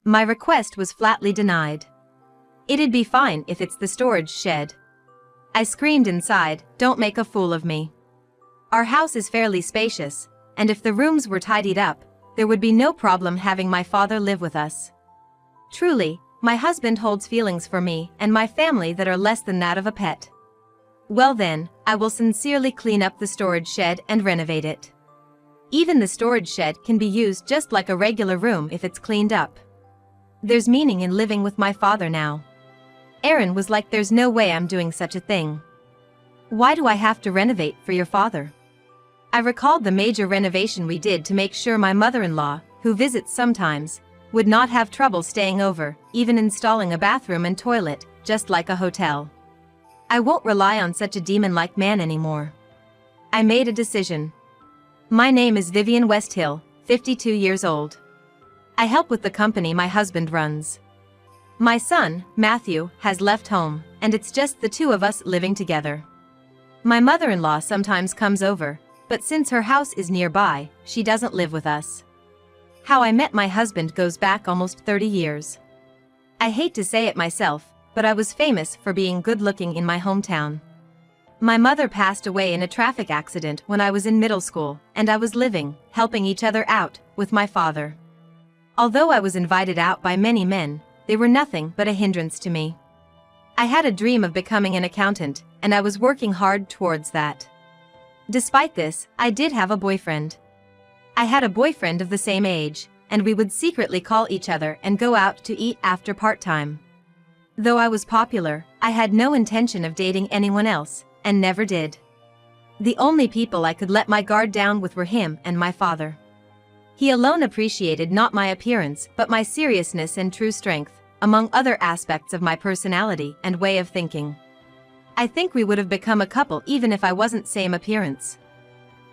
My request was flatly denied. It'd be fine if it's the storage shed. I screamed inside, "Don't make a fool of me." Our house is fairly spacious, and if the rooms were tidied up, there would be no problem having my father live with us. Truly, my husband holds feelings for me and my family that are less than that of a pet. Well then, I will sincerely clean up the storage shed and renovate it. Even the storage shed can be used just like a regular room if it's cleaned up. There's meaning in living with my father now. Aaron was like, "There's no way I'm doing such a thing. Why do I have to renovate for your father?" I recalled the major renovation we did to make sure my mother-in-law, who visits sometimes, would not have trouble staying over, even installing a bathroom and toilet, just like a hotel. I won't rely on such a demon-like man anymore. I made a decision. My name is Vivian Westhill, 52 years old. I help with the company my husband runs. My son, Matthew, has left home, and it's just the two of us living together. My mother-in-law sometimes comes over, but since her house is nearby, she doesn't live with us. How I met my husband goes back almost 30 years. I hate to say it myself, but I was famous for being good-looking in my hometown. My mother passed away in a traffic accident when I was in middle school, and I was living, helping each other out, with my father. Although I was invited out by many men, they were nothing but a hindrance to me. I had a dream of becoming an accountant, and I was working hard towards that. Despite this, I did have a boyfriend. I had a boyfriend of the same age, and we would secretly call each other and go out to eat after part-time. Though I was popular, I had no intention of dating anyone else, and never did. The only people I could let my guard down with were him and my father. He alone appreciated not my appearance but my seriousness and true strength, among other aspects of my personality and way of thinking. I think we would have become a couple even if I wasn't same appearance.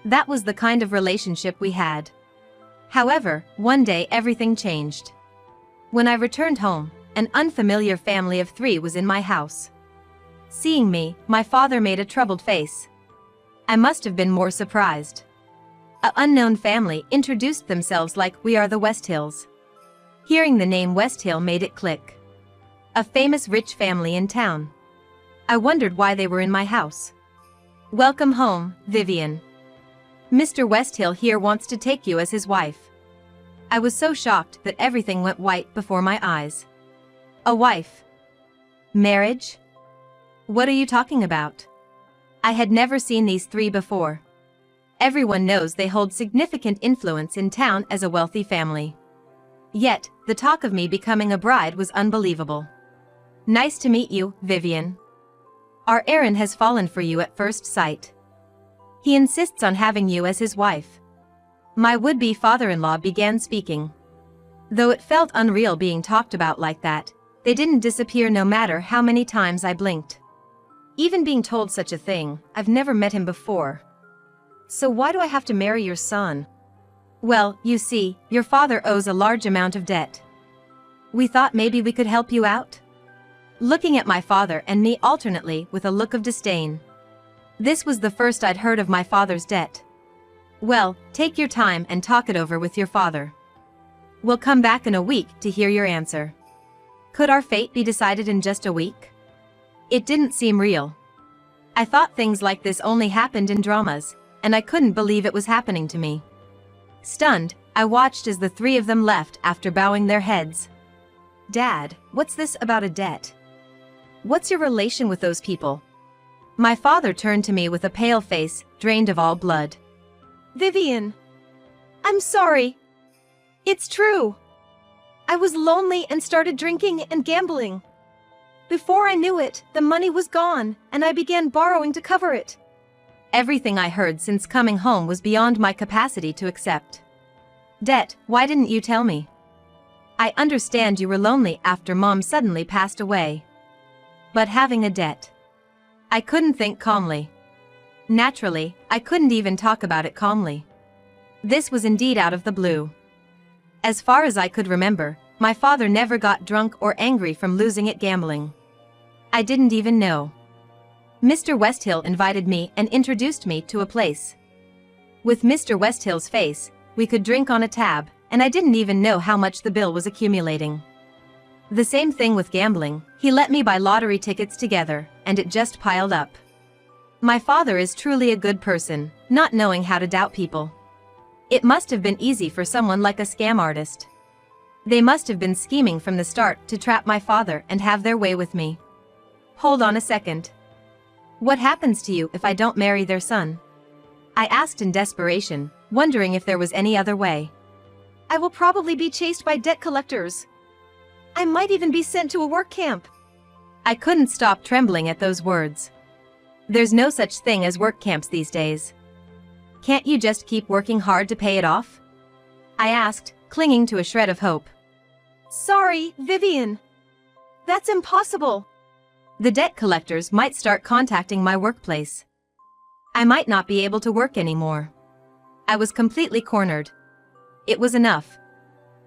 That was the kind of relationship we had. However, one day everything changed. When I returned home, an unfamiliar family of 3 was in my house. Seeing me, my father made a troubled face. I must have been more surprised. An unknown family introduced themselves like, "We are the Westhills." Hearing the name Westhill made it click. A famous rich family in town. I wondered why they were in my house. "Welcome home, Vivian. Mr. Westhill here wants to take you as his wife." I was so shocked that everything went white before my eyes. A wife? Marriage? What are you talking about? I had never seen these 3 before. Everyone knows they hold significant influence in town as a wealthy family. Yet, the talk of me becoming a bride was unbelievable. "Nice to meet you, Vivian. Our Aaron has fallen for you at first sight. He insists on having you as his wife." My would-be father-in-law began speaking. Though it felt unreal being talked about like that, they didn't disappear no matter how many times I blinked. Even being told such a thing, I've never met him before. "So why do I have to marry your son?" "Well, you see, your father owes a large amount of debt. We thought maybe we could help you out." Looking at my father and me alternately with a look of disdain. This was the first I'd heard of my father's debt. "Well, take your time and talk it over with your father. We'll come back in a week to hear your answer." Could our fate be decided in just a week? It didn't seem real. I thought things like this only happened in dramas, and I couldn't believe it was happening to me. Stunned, I watched as the 3 of them left after bowing their heads. "Dad, what's this about a debt? What's your relation with those people?" My father turned to me with a pale face, drained of all blood. "Vivian, I'm sorry. It's true. I was lonely and started drinking and gambling. Before I knew it, the money was gone, and I began borrowing to cover it." Everything I heard since coming home was beyond my capacity to accept. "Debt, why didn't you tell me? I understand you were lonely after Mom suddenly passed away. But having a debt..." I couldn't think calmly. Naturally, I couldn't even talk about it calmly. This was indeed out of the blue. As far as I could remember, my father never got drunk or angry from losing at gambling. I didn't even know. Mr. Westhill invited me and introduced me to a place. With Mr. Westhill's face, we could drink on a tab, and I didn't even know how much the bill was accumulating. The same thing with gambling, he let me buy lottery tickets together, and it just piled up. My father is truly a good person, not knowing how to doubt people. It must have been easy for someone like a scam artist. They must have been scheming from the start to trap my father and have their way with me. Hold on a second. What happens to you if I don't marry their son? I asked in desperation, wondering if there was any other way. I will probably be chased by debt collectors. I might even be sent to a work camp. I couldn't stop trembling at those words. There's no such thing as work camps these days. Can't you just keep working hard to pay it off? I asked, clinging to a shred of hope. Sorry, Vivian. That's impossible. The debt collectors might start contacting my workplace. I might not be able to work anymore. I was completely cornered. It was enough.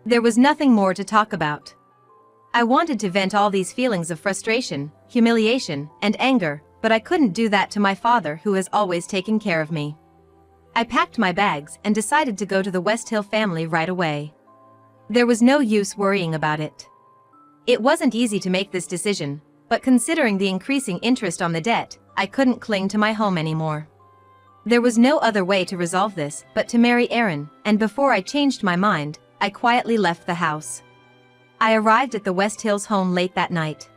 There was nothing more to talk about. I wanted to vent all these feelings of frustration, humiliation, and anger, but I couldn't do that to my father who has always taken care of me. I packed my bags and decided to go to the Westhill family right away. There was no use worrying about it. It wasn't easy to make this decision, but considering the increasing interest on the debt, I couldn't cling to my home anymore. There was no other way to resolve this but to marry Aaron, and before I changed my mind, I quietly left the house. I arrived at the Westhills home late that night.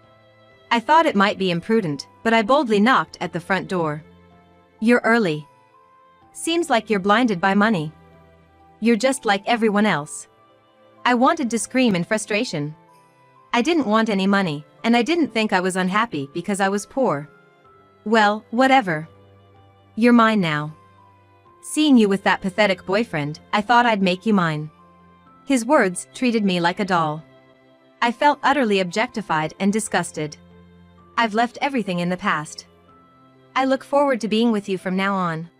I thought it might be imprudent, but I boldly knocked at the front door. You're early. Seems like you're blinded by money. You're just like everyone else. I wanted to scream in frustration. I didn't want any money, and I didn't think I was unhappy because I was poor. Well, whatever. You're mine now. Seeing you with that pathetic boyfriend, I thought I'd make you mine. His words treated me like a doll. I felt utterly objectified and disgusted. I've left everything in the past. I look forward to being with you from now on.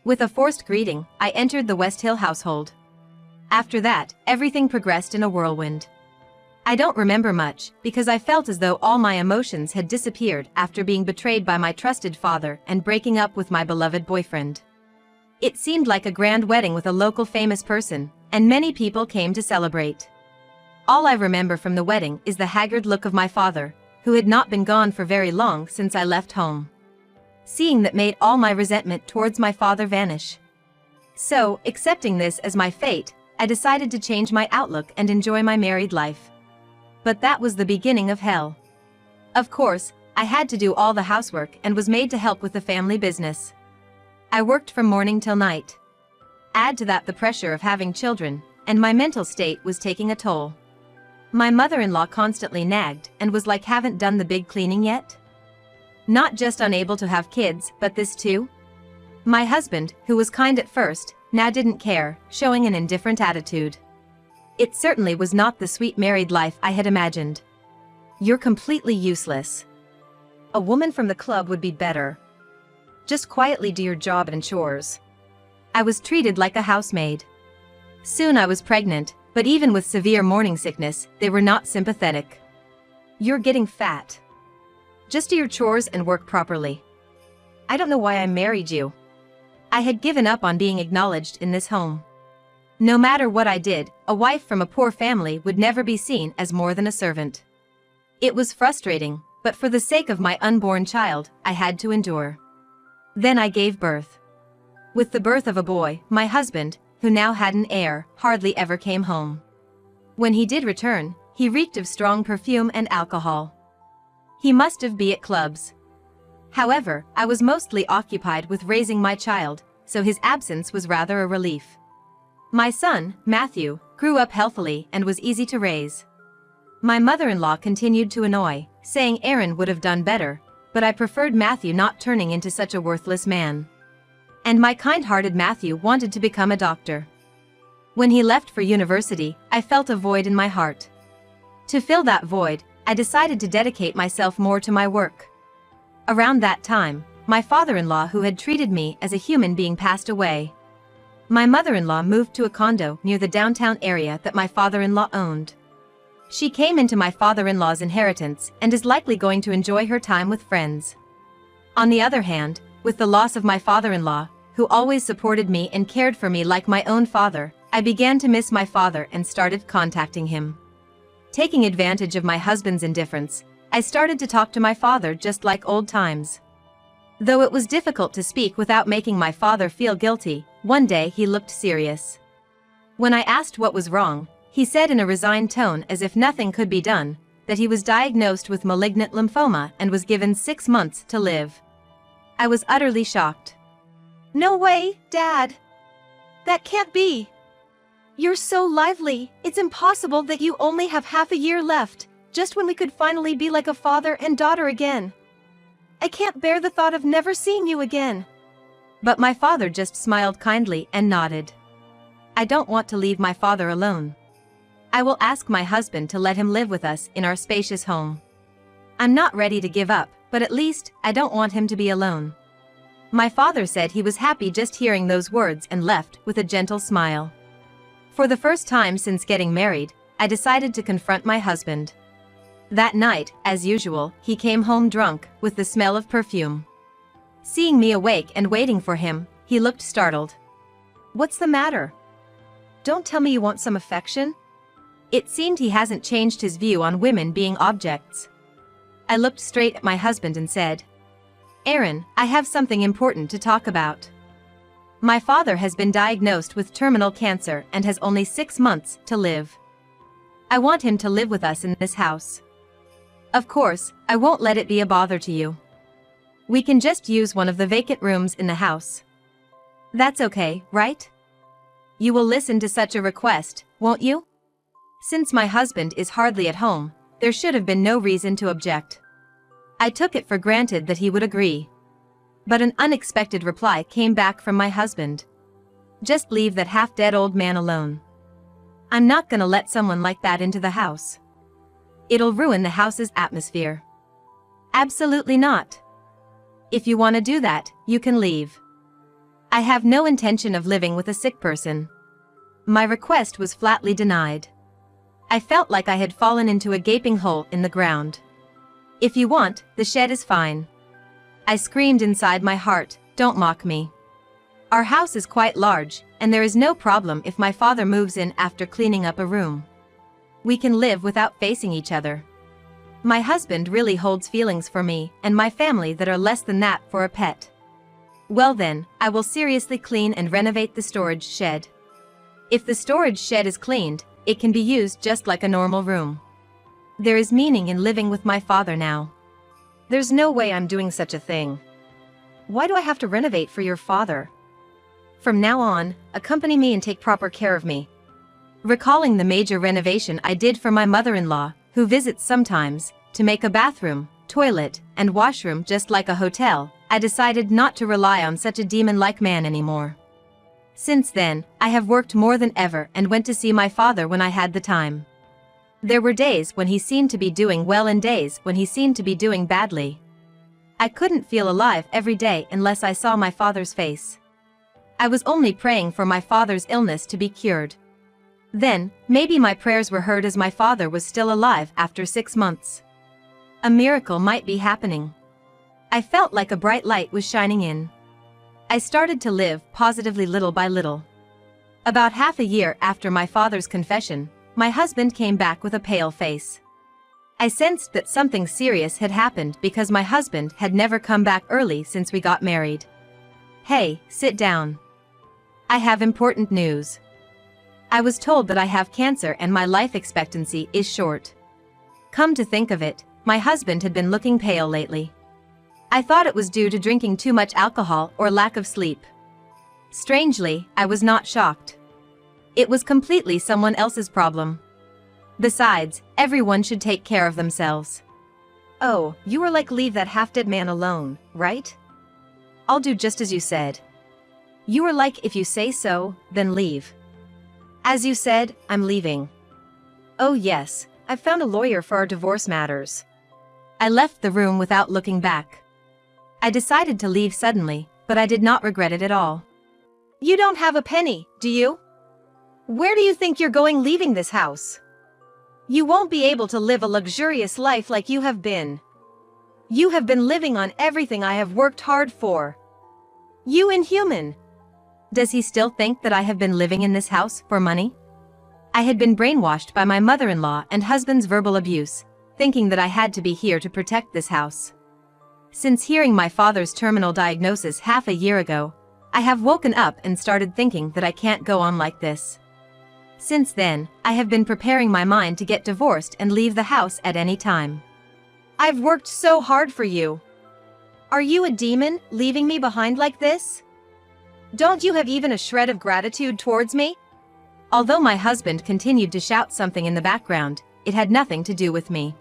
With a forced greeting, I entered the Westhill household. After that, everything progressed in a whirlwind. I don't remember much, because I felt as though all my emotions had disappeared after being betrayed by my trusted father and breaking up with my beloved boyfriend. It seemed like a grand wedding with a local famous person, and many people came to celebrate. All I remember from the wedding is the haggard look of my father, who had not been gone for very long since I left home. Seeing that made all my resentment towards my father vanish. So, accepting this as my fate, I decided to change my outlook and enjoy my married life. But that was the beginning of hell. Of course, I had to do all the housework and was made to help with the family business. I worked from morning till night. Add to that the pressure of having children, and my mental state was taking a toll. My mother-in-law constantly nagged and was like, haven't done the big cleaning yet? Not just unable to have kids, but this too? My husband, who was kind at first, now didn't care, showing an indifferent attitude. It certainly was not the sweet married life I had imagined. You're completely useless. A woman from the club would be better. Just quietly do your job and chores. I was treated like a housemaid. Soon I was pregnant, but even with severe morning sickness, they were not sympathetic. You're getting fat. Just do your chores and work properly. I don't know why I married you. I had given up on being acknowledged in this home. No matter what I did, a wife from a poor family would never be seen as more than a servant. It was frustrating, but for the sake of my unborn child, I had to endure. Then I gave birth. With the birth of a boy, my husband, who now had an heir, hardly ever came home. When he did return, he reeked of strong perfume and alcohol. He must have been at clubs. However, I was mostly occupied with raising my child, so his absence was rather a relief. My son, Matthew, grew up healthily and was easy to raise. My mother-in-law continued to annoy, saying Aaron would have done better, but I preferred Matthew not turning into such a worthless man. And my kind-hearted Matthew wanted to become a doctor. When he left for university, I felt a void in my heart. To fill that void, I decided to dedicate myself more to my work. Around that time, my father-in-law, who had treated me as a human being, passed away. My mother-in-law moved to a condo near the downtown area that my father-in-law owned. She came into my father-in-law's inheritance and is likely going to enjoy her time with friends. On the other hand, with the loss of my father-in-law, who always supported me and cared for me like my own father, I began to miss my father and started contacting him. Taking advantage of my husband's indifference, I started to talk to my father just like old times. Though it was difficult to speak without making my father feel guilty, one day he looked serious. When I asked what was wrong, he said in a resigned tone as if nothing could be done, that he was diagnosed with malignant lymphoma and was given 6 months to live. I was utterly shocked. No way, Dad. That can't be. You're so lively, it's impossible that you only have half a year left, just when we could finally be like a father and daughter again. I can't bear the thought of never seeing you again. But my father just smiled kindly and nodded. I don't want to leave my father alone. I will ask my husband to let him live with us in our spacious home. I'm not ready to give up, but at least, I don't want him to be alone. My father said he was happy just hearing those words and left with a gentle smile. For the first time since getting married, I decided to confront my husband. That night, as usual, he came home drunk, with the smell of perfume. Seeing me awake and waiting for him, he looked startled. What's the matter? Don't tell me you want some affection? It seemed he hasn't changed his view on women being objects. I looked straight at my husband and said, "Aaron, I have something important to talk about. My father has been diagnosed with terminal cancer and has only 6 months to live. I want him to live with us in this house. Of course, I won't let it be a bother to you. We can just use one of the vacant rooms in the house. That's okay, right? You will listen to such a request, won't you?" Since my husband is hardly at home, there should have been no reason to object. I took it for granted that he would agree. But an unexpected reply came back from my husband. "Just leave that half-dead old man alone. I'm not gonna let someone like that into the house. It'll ruin the house's atmosphere." "Absolutely not. If you want to do that, you can leave. I have no intention of living with a sick person." My request was flatly denied. I felt like I had fallen into a gaping hole in the ground. "If you want, the shed is fine." I screamed inside my heart, "Don't mock me. Our house is quite large, and there is no problem if my father moves in after cleaning up a room. We can live without facing each other. My husband really holds feelings for me and my family that are less than that for a pet. Well then, I will seriously clean and renovate the storage shed. If the storage shed is cleaned, it can be used just like a normal room. There is meaning in living with my father now. There's no way I'm doing such a thing. Why do I have to renovate for your father? From now on, accompany me and take proper care of me." Recalling the major renovation I did for my mother-in-law, who visits sometimes, to make a bathroom, toilet, and washroom just like a hotel, I decided not to rely on such a demon-like man anymore. Since then, I have worked more than ever and went to see my father when I had the time. There were days when he seemed to be doing well and days when he seemed to be doing badly. I couldn't feel alive every day unless I saw my father's face. I was only praying for my father's illness to be cured. Then, maybe my prayers were heard as my father was still alive after 6 months. A miracle might be happening. I felt like a bright light was shining in. I started to live positively little by little. About half a year after my father's confession, my husband came back with a pale face. I sensed that something serious had happened because my husband had never come back early since we got married. "Hey, sit down. I have important news. I was told that I have cancer and my life expectancy is short." Come to think of it, my husband had been looking pale lately. I thought it was due to drinking too much alcohol or lack of sleep. Strangely, I was not shocked. It was completely someone else's problem. Besides, everyone should take care of themselves. "Oh, you were like leave that half-dead man alone, right? I'll do just as you said. You were like if you say so, then leave. As you said, I'm leaving. Oh yes, I've found a lawyer for our divorce matters." I left the room without looking back. I decided to leave suddenly, but I did not regret it at all. "You don't have a penny, do you? Where do you think you're going leaving this house? You won't be able to live a luxurious life like you have been. You have been living on everything I have worked hard for. You inhuman. Does he still think that I have been living in this house for money? I had been brainwashed by my mother-in-law and husband's verbal abuse, thinking that I had to be here to protect this house. Since hearing my father's terminal diagnosis half a year ago, I have woken up and started thinking that I can't go on like this. Since then, I have been preparing my mind to get divorced and leave the house at any time. I've worked so hard for you. Are you a demon, leaving me behind like this? Don't you have even a shred of gratitude towards me? Although my husband continued to shout something in the background, it had nothing to do with me.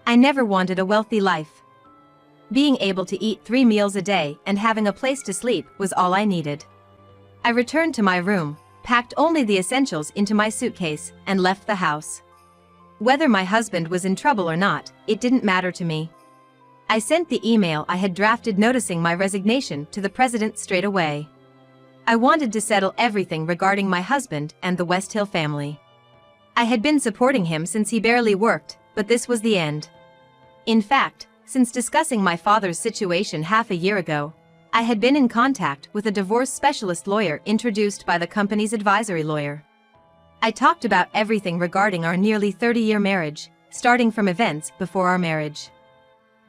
I never wanted a wealthy life. Being able to eat 3 meals a day and having a place to sleep was all I needed. I returned to my room, packed only the essentials into my suitcase, and left the house. Whether my husband was in trouble or not, it didn't matter to me. I sent the email I had drafted noticing my resignation to the president straight away. I wanted to settle everything regarding my husband and the Westhill family. I had been supporting him since he barely worked, but this was the end. In fact, since discussing my father's situation half a year ago, I had been in contact with a divorce specialist lawyer introduced by the company's advisory lawyer. I talked about everything regarding our nearly 30-year marriage, starting from events before our marriage.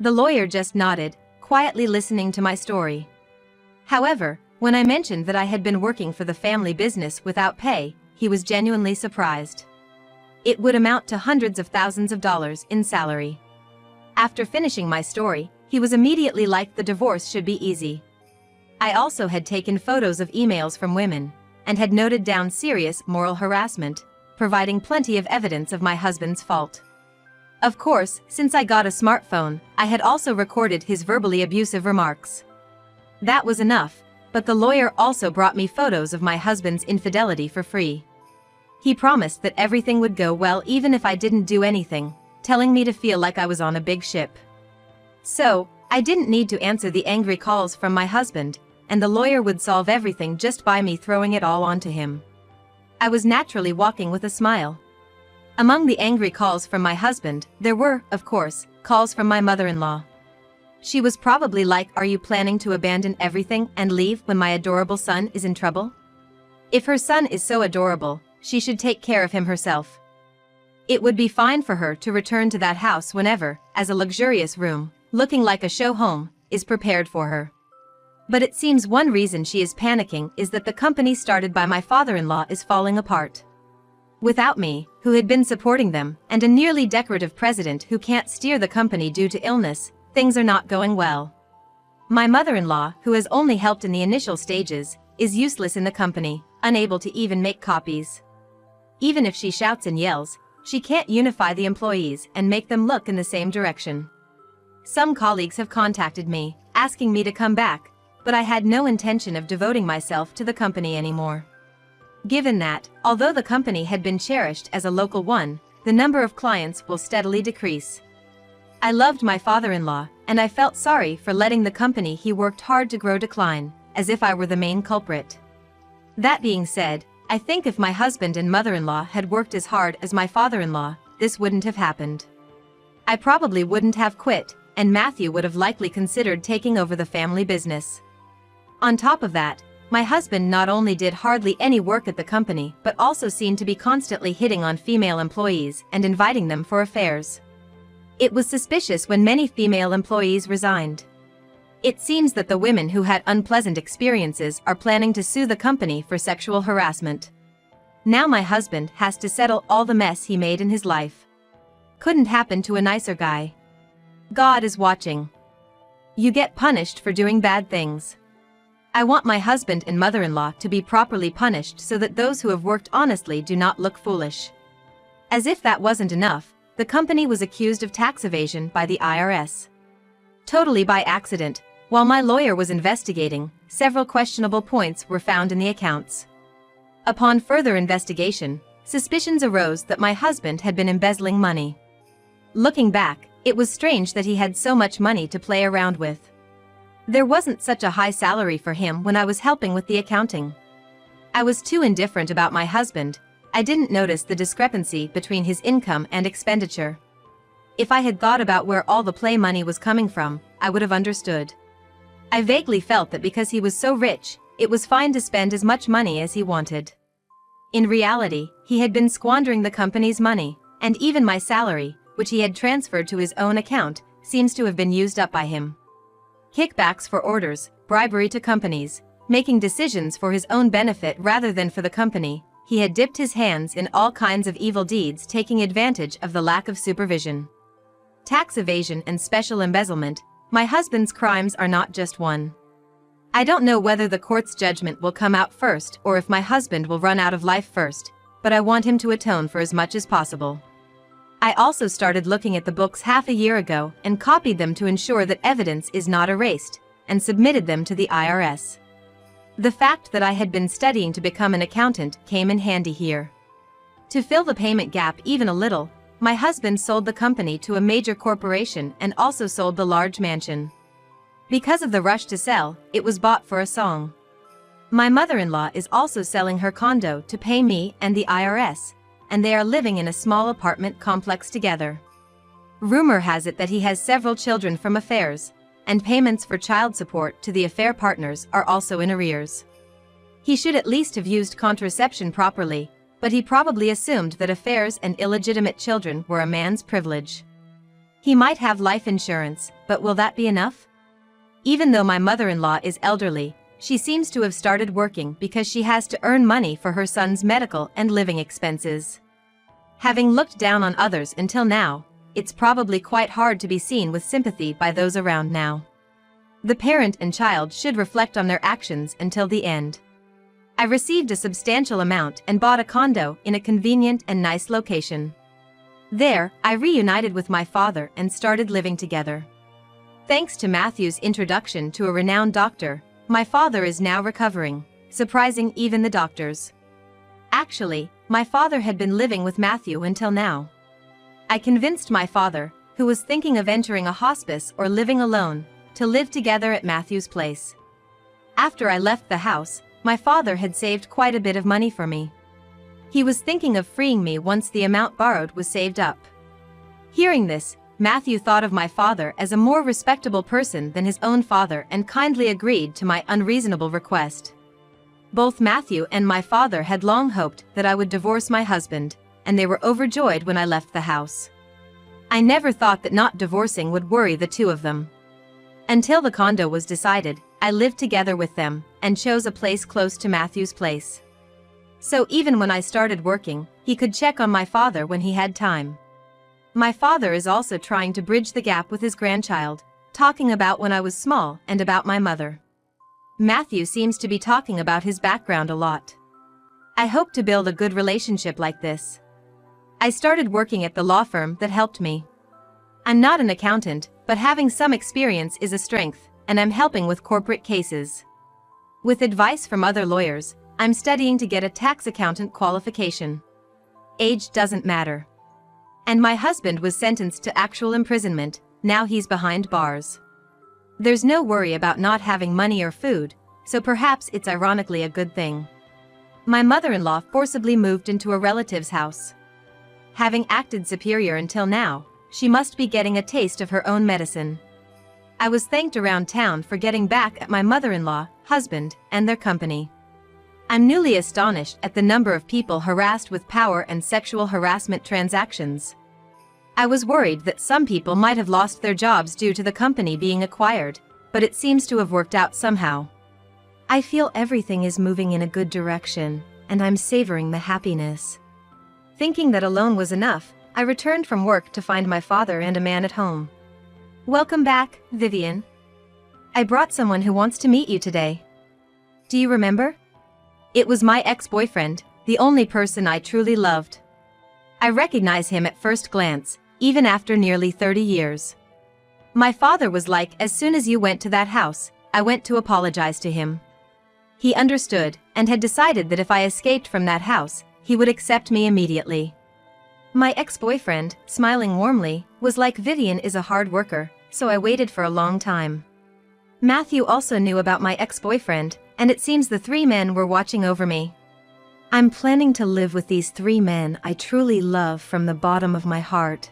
The lawyer just nodded, quietly listening to my story. However, when I mentioned that I had been working for the family business without pay, he was genuinely surprised. It would amount to hundreds of thousands of dollars in salary. After finishing my story, he was immediately like the divorce should be easy. I also had taken photos of emails from women, and had noted down serious moral harassment, providing plenty of evidence of my husband's fault. Of course, since I got a smartphone, I had also recorded his verbally abusive remarks. That was enough, but the lawyer also brought me photos of my husband's infidelity for free. He promised that everything would go well even if I didn't do anything, telling me to feel like I was on a big ship. So, I didn't need to answer the angry calls from my husband, and the lawyer would solve everything just by me throwing it all onto him. I was naturally walking with a smile. Among the angry calls from my husband, there were, of course, calls from my mother-in-law. She was probably like, "Are you planning to abandon everything and leave when my adorable son is in trouble? If her son is so adorable, she should take care of him herself. It would be fine for her to return to that house whenever, as a luxurious room, looking like a show home, is prepared for her. But it seems one reason she is panicking is that the company started by my father-in-law is falling apart. Without me, who had been supporting them, and a nearly decorative president who can't steer the company due to illness, things are not going well. My mother-in-law, who has only helped in the initial stages, is useless in the company, unable to even make copies. Even if she shouts and yells, she can't unify the employees and make them look in the same direction. Some colleagues have contacted me, asking me to come back, but I had no intention of devoting myself to the company anymore. Given that, although the company had been cherished as a local one, the number of clients will steadily decrease. I loved my father-in-law, and I felt sorry for letting the company he worked hard to grow decline, as if I were the main culprit. That being said, I think if my husband and mother-in-law had worked as hard as my father-in-law, this wouldn't have happened. I probably wouldn't have quit, and Matthew would have likely considered taking over the family business. On top of that, my husband not only did hardly any work at the company but also seemed to be constantly hitting on female employees and inviting them for affairs. It was suspicious when many female employees resigned. It seems that the women who had unpleasant experiences are planning to sue the company for sexual harassment. Now my husband has to settle all the mess he made in his life. Couldn't happen to a nicer guy. God is watching. You get punished for doing bad things. I want my husband and mother-in-law to be properly punished so that those who have worked honestly do not look foolish. As if that wasn't enough, the company was accused of tax evasion by the IRS. Totally by accident, while my lawyer was investigating, several questionable points were found in the accounts. Upon further investigation, suspicions arose that my husband had been embezzling money. Looking back, it was strange that he had so much money to play around with. There wasn't such a high salary for him when I was helping with the accounting. I was too indifferent about my husband. I didn't notice the discrepancy between his income and expenditure. If I had thought about where all the play money was coming from, I would have understood. I vaguely felt that because he was so rich, it was fine to spend as much money as he wanted. In reality, he had been squandering the company's money, and even my salary, which he had transferred to his own account, seems to have been used up by him. Kickbacks for orders, bribery to companies, making decisions for his own benefit rather than for the company, he had dipped his hands in all kinds of evil deeds, taking advantage of the lack of supervision. Tax evasion and special embezzlement, my husband's crimes are not just one. I don't know whether the court's judgment will come out first or if my husband will run out of life first, but I want him to atone for as much as possible. I also started looking at the books half a year ago and copied them to ensure that evidence is not erased, and submitted them to the IRS. The fact that I had been studying to become an accountant came in handy here. To fill the payment gap even a little, my husband sold the company to a major corporation and also sold the large mansion. Because of the rush to sell, it was bought for a song. My mother-in-law is also selling her condo to pay me and the IRS, and they are living in a small apartment complex together. Rumor has it that he has several children from affairs, and payments for child support to the affair partners are also in arrears. He should at least have used contraception properly, but he probably assumed that affairs and illegitimate children were a man's privilege. He might have life insurance, but will that be enough? Even though my mother-in-law is elderly, she seems to have started working because she has to earn money for her son's medical and living expenses. Having looked down on others until now, it's probably quite hard to be seen with sympathy by those around now. The parent and child should reflect on their actions until the end. I received a substantial amount and bought a condo in a convenient and nice location. There, I reunited with my father and started living together. Thanks to Matthew's introduction to a renowned doctor, my father is now recovering, surprising even the doctors. Actually, my father had been living with Matthew until now. I convinced my father, who was thinking of entering a hospice or living alone, to live together at Matthew's place. After I left the house, my father had saved quite a bit of money for me. He was thinking of freeing me once the amount borrowed was saved up. Hearing this, Matthew thought of my father as a more respectable person than his own father and kindly agreed to my unreasonable request. Both Matthew and my father had long hoped that I would divorce my husband, and they were overjoyed when I left the house. I never thought that not divorcing would worry the two of them. Until the condo was decided, I lived together with them and chose a place close to Matthew's place. So even when I started working, he could check on my father when he had time. My father is also trying to bridge the gap with his grandchild, talking about when I was small and about my mother. Matthew seems to be talking about his background a lot. I hope to build a good relationship like this. I started working at the law firm that helped me. I'm not an accountant, but having some experience is a strength, and I'm helping with corporate cases. With advice from other lawyers, I'm studying to get a tax accountant qualification. Age doesn't matter. And my husband was sentenced to actual imprisonment, now he's behind bars. There's no worry about not having money or food, so perhaps it's ironically a good thing. My mother-in-law forcibly moved into a relative's house. Having acted superior until now, she must be getting a taste of her own medicine. I was thanked around town for getting back at my mother-in-law, husband, and their company. I'm newly astonished at the number of people harassed with power and sexual harassment transactions. I was worried that some people might have lost their jobs due to the company being acquired, but it seems to have worked out somehow. I feel everything is moving in a good direction, and I'm savoring the happiness. Thinking that alone was enough, I returned from work to find my father and a man at home. Welcome back, Vivian. I brought someone who wants to meet you today. Do you remember? It was my ex-boyfriend, the only person I truly loved. I recognize him at first glance, even after nearly 30 years. My father was like, as soon as you went to that house, I went to apologize to him. He understood, and had decided that if I escaped from that house, he would accept me immediately. My ex-boyfriend, smiling warmly, was like, Vivian is a hard worker, so I waited for a long time. Matthew also knew about my ex-boyfriend, and it seems the three men were watching over me. I'm planning to live with these three men I truly love from the bottom of my heart.